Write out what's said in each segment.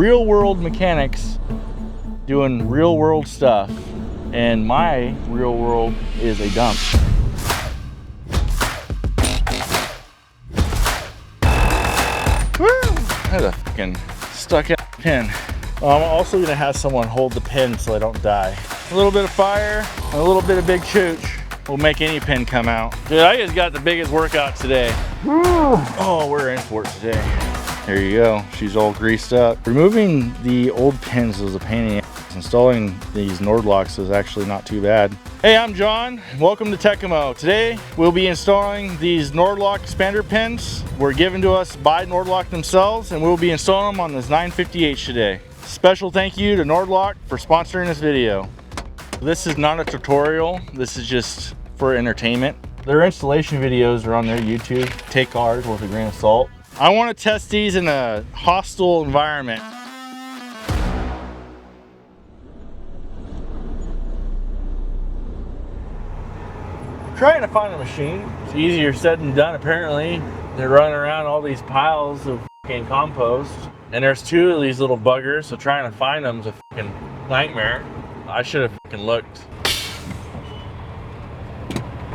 real world mechanics doing real world stuff, and my real world is a dump. Woo! That's a fucking stuck out pin. I'm also gonna have someone hold the pin so I don't die. A little bit of fire, and a little bit of big chooch will make any pin come out. Dude, I just got the biggest workout today. Oh, we're in for it today. There you go, she's all greased up. Removing the old pins was a pain in the ass. Installing these Nordlocks is actually not too bad. Hey, I'm John, welcome to Tekamo. Today, we'll be installing these Nordlock expander pins. Were given to us by Nordlock themselves, and we'll be installing them on this 950H today. Special thank you to Nordlock for sponsoring this video. This is not a tutorial, this is just for entertainment. Their installation videos are on their YouTube. Take ours with a grain of salt. I want to test these in a hostile environment. Trying to find a machine. It's easier said than done apparently. They're running around all these piles of fucking compost. And there's two of these little buggers, so trying to find them is a fucking nightmare. I should have fucking looked.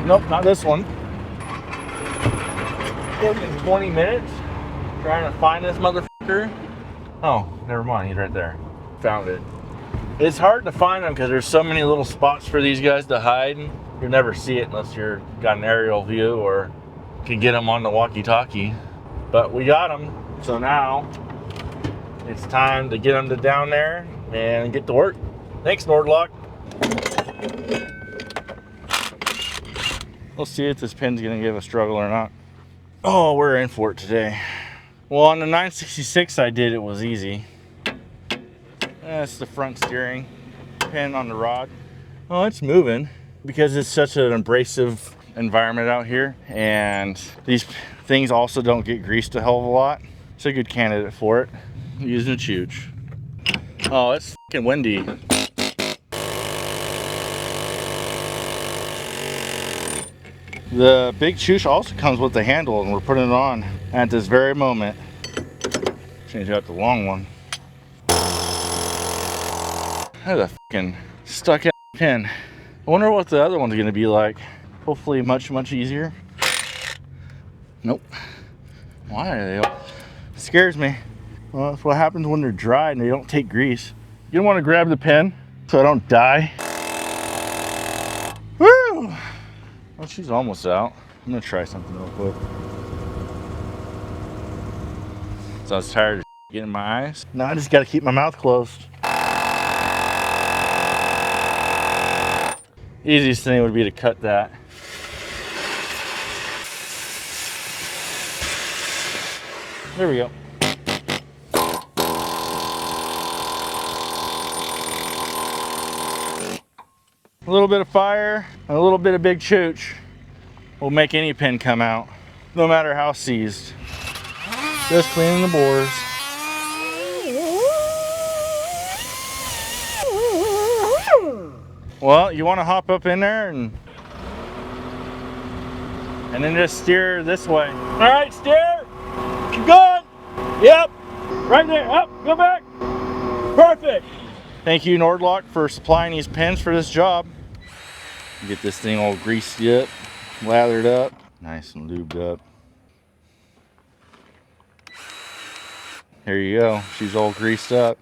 Nope, not this one. In 20 minutes trying to find this motherfucker. Oh, never mind, he's right there. Found it. It's hard to find them because there's so many little spots for these guys to hide. You'll never see it unless you're got an aerial view or can get them on the walkie-talkie. But we got them, so now it's time to get them to down there and get to work. Thanks, Nordlock. We'll see if this pin's gonna give a struggle or not. Oh, we're in for it today. Well, on the 966 I did, it was easy. That's the front steering pin on the rod. Oh, it's moving because it's such an abrasive environment out here, and these things also don't get greased a hell of a lot. It's a good candidate for it. I'm using a chooch. Oh, it's fucking windy. The big chooch also comes with the handle, and we're putting it on at this very moment. Change out the long one. That's a fucking stuck out pin. I wonder what the other one's gonna be like. Hopefully much easier. Nope. Why are they all... It scares me. Well, that's what happens when they're dry and they don't take grease. You don't want to grab the pin so I don't die. Woo! Well, she's almost out. I'm gonna try something real quick. So I was tired of getting my eyes. Now I just gotta keep my mouth closed. Easiest thing would be to cut that. There we go. A little bit of fire and a little bit of big chooch will make any pin come out, no matter how seized. Just cleaning the bores. Well, you want to hop up in there and then just steer this way. All right, steer. Keep going. Yep. Right there. Up. Go back. Perfect. Thank you, Nordlock, for supplying these pins for this job. Get this thing all greased up, lathered up, nice and lubed up. There you go. She's all greased up,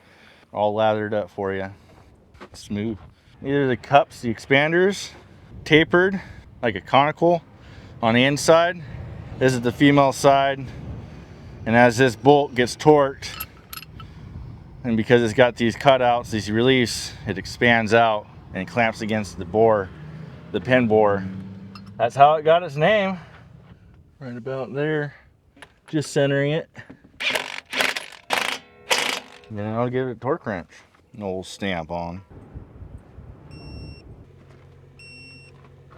all lathered up for you. Smooth. Either the cups, the expanders, tapered like a conical on the inside. This is the female side. And as this bolt gets torqued, and because it's got these cutouts, these reliefs, it expands out and clamps against the bore, the pin bore. That's how it got its name. Right about there. Just centering it. And then I'll give it a torque wrench. An old stamp on.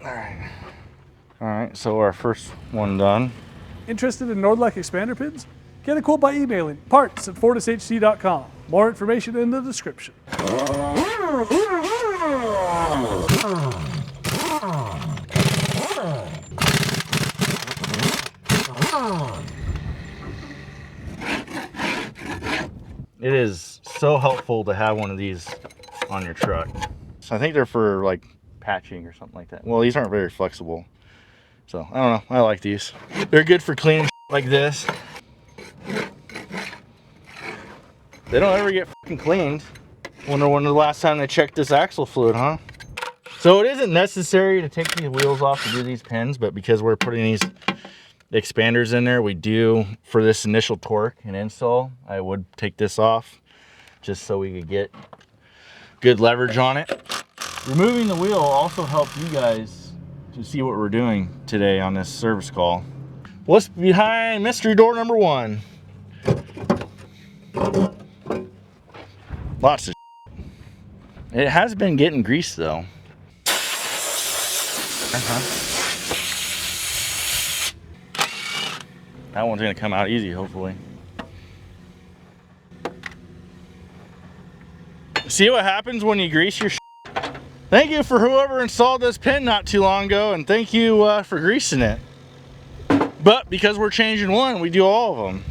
Alright. Alright, so our first one done. Interested in Nordlock expander pins? Get a quote by emailing parts@fortishd.com. More information in the description. It is so helpful to have one of these on your truck. So I think they're for like patching or something like that. Well, these aren't very flexible. So I don't know, I like these. They're good for cleaning like this. They don't ever get fucking cleaned. Wonder when the last time they checked this axle fluid, huh? So it isn't necessary to take these wheels off to do these pins, but because we're putting these expanders in there, we do, for this initial torque and install, I would take this off just so we could get good leverage on it. Removing the wheel also helps you guys to see what we're doing today on this service call. What's behind mystery door number 1? Lots of shit. It has been getting greased though. That one's gonna come out easy, hopefully. See what happens when you grease your shit? Thank you for whoever installed this pin not too long ago, and thank you for greasing it. But because we're changing one, we do all of them.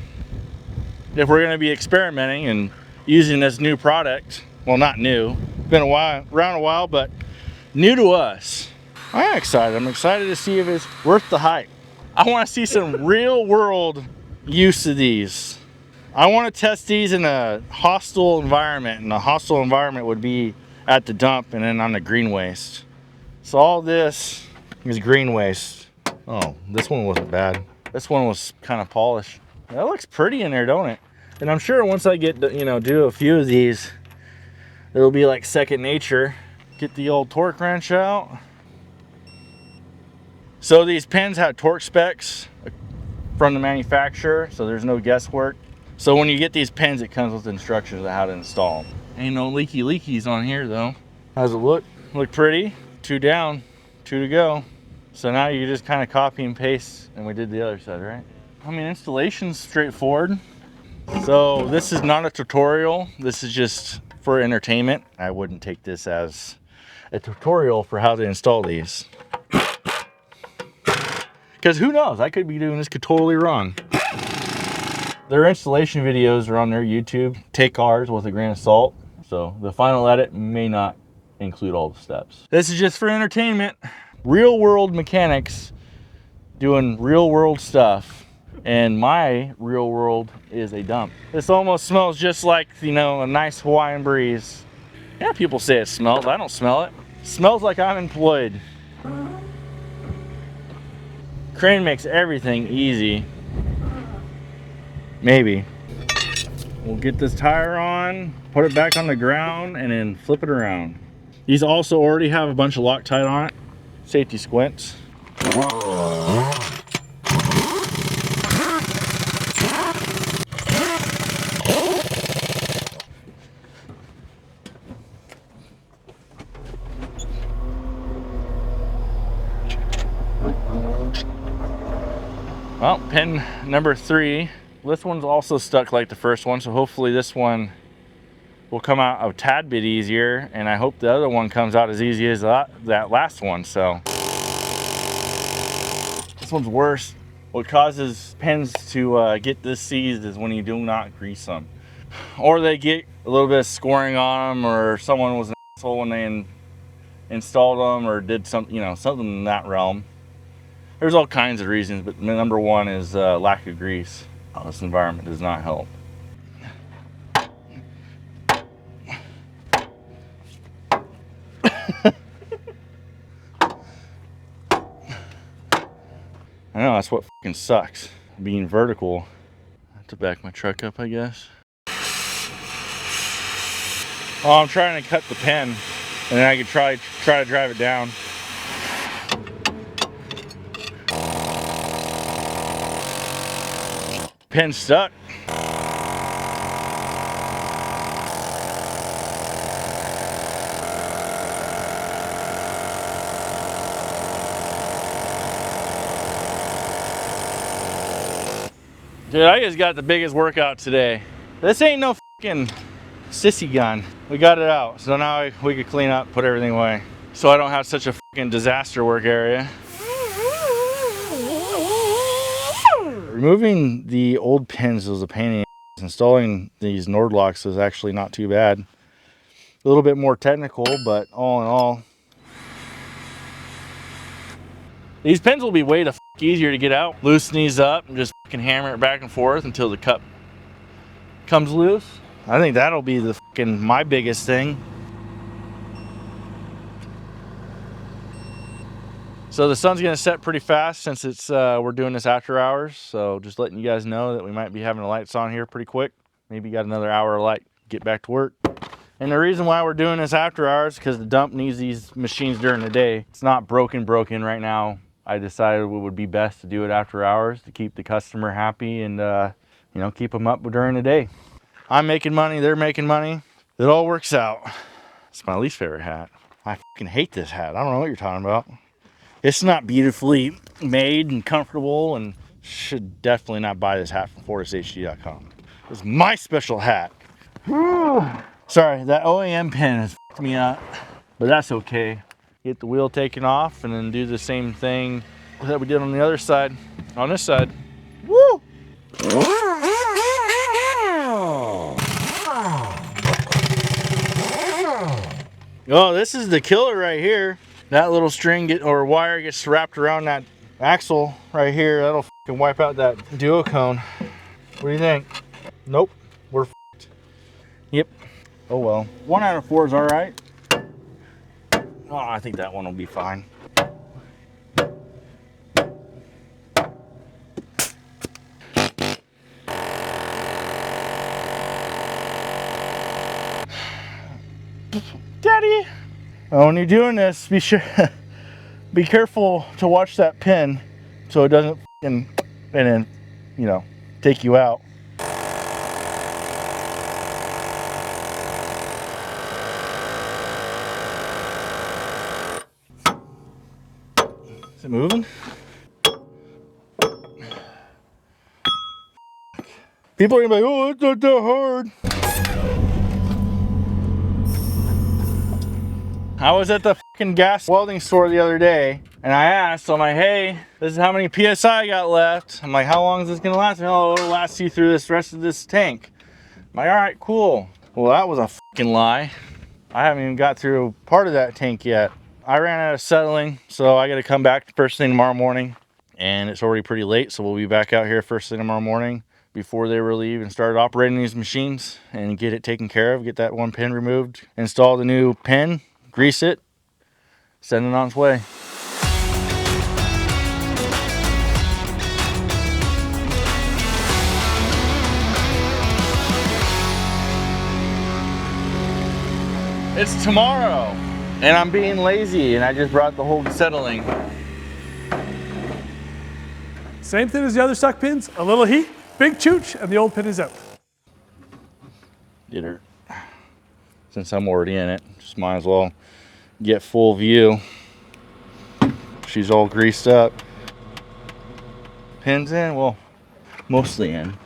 If we're gonna be experimenting and using this new product, well, not new, been around a while, but new to us. I'm excited. I'm excited to see if it's worth the hype. I want to see some real world use of these. I want to test these in a hostile environment, and a hostile environment would be at the dump and then on the green waste. So all this is green waste. Oh, this one wasn't bad. This one was kind of polished. That looks pretty in there, don't it? And I'm sure once I get, do a few of these, it'll be like second nature. Get the old torque wrench out. So these pins have torque specs from the manufacturer, so there's no guesswork. So when you get these pins, it comes with instructions on how to install them. Ain't no leakies on here though. How's it look? Look pretty. 2 down, 2 to go. So now you just kind of copy and paste, and we did the other side, right? I mean, installation's straightforward. So this is not a tutorial. This is just for entertainment. I wouldn't take this as a tutorial for how to install these. Because who knows, I could be doing this totally wrong. Their installation videos are on their YouTube. Take ours with a grain of salt. So the final edit may not include all the steps. This is just for entertainment. Real world mechanics doing real world stuff. And my real world is a dump. This almost smells just like, a nice Hawaiian breeze. Yeah, people say it smells. I don't smell it. It smells like I'm employed. Crane makes everything easy. Maybe. We'll get this tire on, put it back on the ground, and then flip it around. These also already have a bunch of Loctite on it. Safety squints. Well, pin number 3. This one's also stuck like the first one, so hopefully this one will come out a tad bit easier, and I hope the other one comes out as easy as that last one. So this one's worse. What causes pins to get this seized is when you do not grease them, or they get a little bit of scoring on them, or someone was an asshole when they installed them, or did something in that realm. There's all kinds of reasons, but number 1 is lack of grease. Oh, this environment does not help. I know, that's what fucking sucks, being vertical. I have to back my truck up, I guess. Oh, I'm trying to cut the pin, and then I could try to drive it down. Pin's stuck. Dude, I just got the biggest workout today. This ain't no fucking sissy gun. We got it out, so now we could clean up, put everything away, so I don't have such a fucking disaster work area. Removing the old pins was a pain in the installing these Nord locks is actually not too bad. A little bit more technical, but all in all, these pins will be way the easier to get out. Loosen these up and just hammer it back and forth until the cup comes loose. I think that'll be the my biggest thing. So the sun's gonna set pretty fast since it's we're doing this after hours. So just letting you guys know that we might be having the lights on here pretty quick. Maybe got another hour of light, get back to work. And the reason why we're doing this after hours, because the dump needs these machines during the day. It's not broken right now. I decided it would be best to do it after hours to keep the customer happy and you know, keep them up during the day. I'm making money, they're making money. It all works out. It's my least favorite hat. I hate this hat. I don't know what you're talking about. It's not beautifully made and comfortable, and should definitely not buy this hat from FortisHD.com. It's my special hat. Sorry, that OEM pin has f***ed me up, but that's okay. Get the wheel taken off and then do the same thing that we did on the other side, on this side. Woo! Oh, this is the killer right here. That little string or wire gets wrapped around that axle right here. That'll f***ing wipe out that duocone. What do you think? Nope, we're f***ed. Yep. Oh well. 1 out of 4 is all right. Oh, I think that one will be fine. Daddy! When you're doing this, be careful to watch that pin so it doesn't and then, you know, take you out. Is it moving? People are gonna be like, oh, it's not that hard. I was at the gas welding store the other day and I asked, I'm like, hey, this is how many PSI I got left. I'm like, how long is this gonna last? Oh, it'll last you through this rest of this tank. I'm like, all right, cool. Well, that was a lie. I haven't even got through part of that tank yet. I ran out of settling, so I gotta come back first thing tomorrow morning, and it's already pretty late, so we'll be back out here first thing tomorrow morning before they relieve and start operating these machines and get it taken care of, get that one pin removed, install the new pin, grease it, send it on its way. It's tomorrow, and I'm being lazy, and I just brought the whole settling. Same thing as the other suck pins, a little heat, big chooch, and the old pin is out. Get her. Since I'm already in it, just might as well get full view. She's all greased up. Pins in, well, mostly in.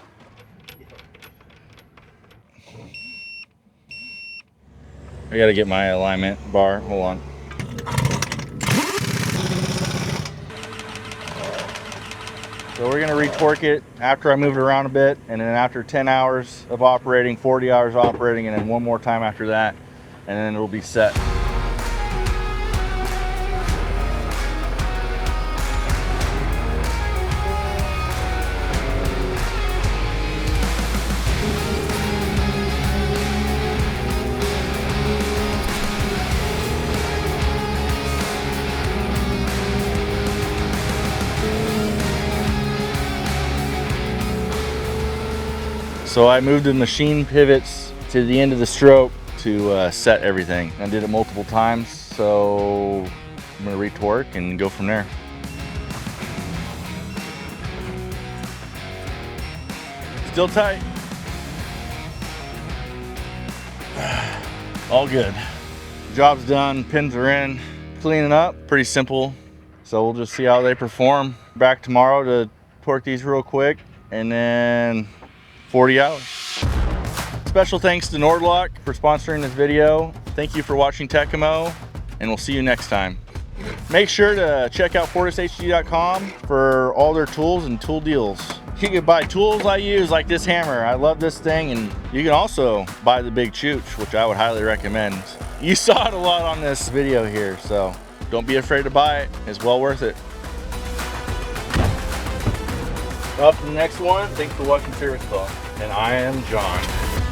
I gotta get my alignment bar, hold on. So we're gonna retorque it after I move it around a bit, and then after 10 hours of operating, 40 hours operating, and then one more time after that, and then it'll be set. So I moved the machine pivots to the end of the stroke to set everything. I did it multiple times, so I'm gonna retorque and go from there. Still tight. All good. Job's done, pins are in. Cleaning up, pretty simple. So we'll just see how they perform. Back tomorrow to torque these real quick, and then 40 hours. Special thanks to Nordlock for sponsoring this video. Thank you for watching Tekamo, and we'll see you next time. Make sure to check out FortisHD.com for all their tools and tool deals. You can buy tools I use like this hammer. I love this thing, and you can also buy the big chooch, which I would highly recommend. You saw it a lot on this video here, so don't be afraid to buy it. It's well worth it. Up to the next one, thanks for watching Service Talk, and I am John.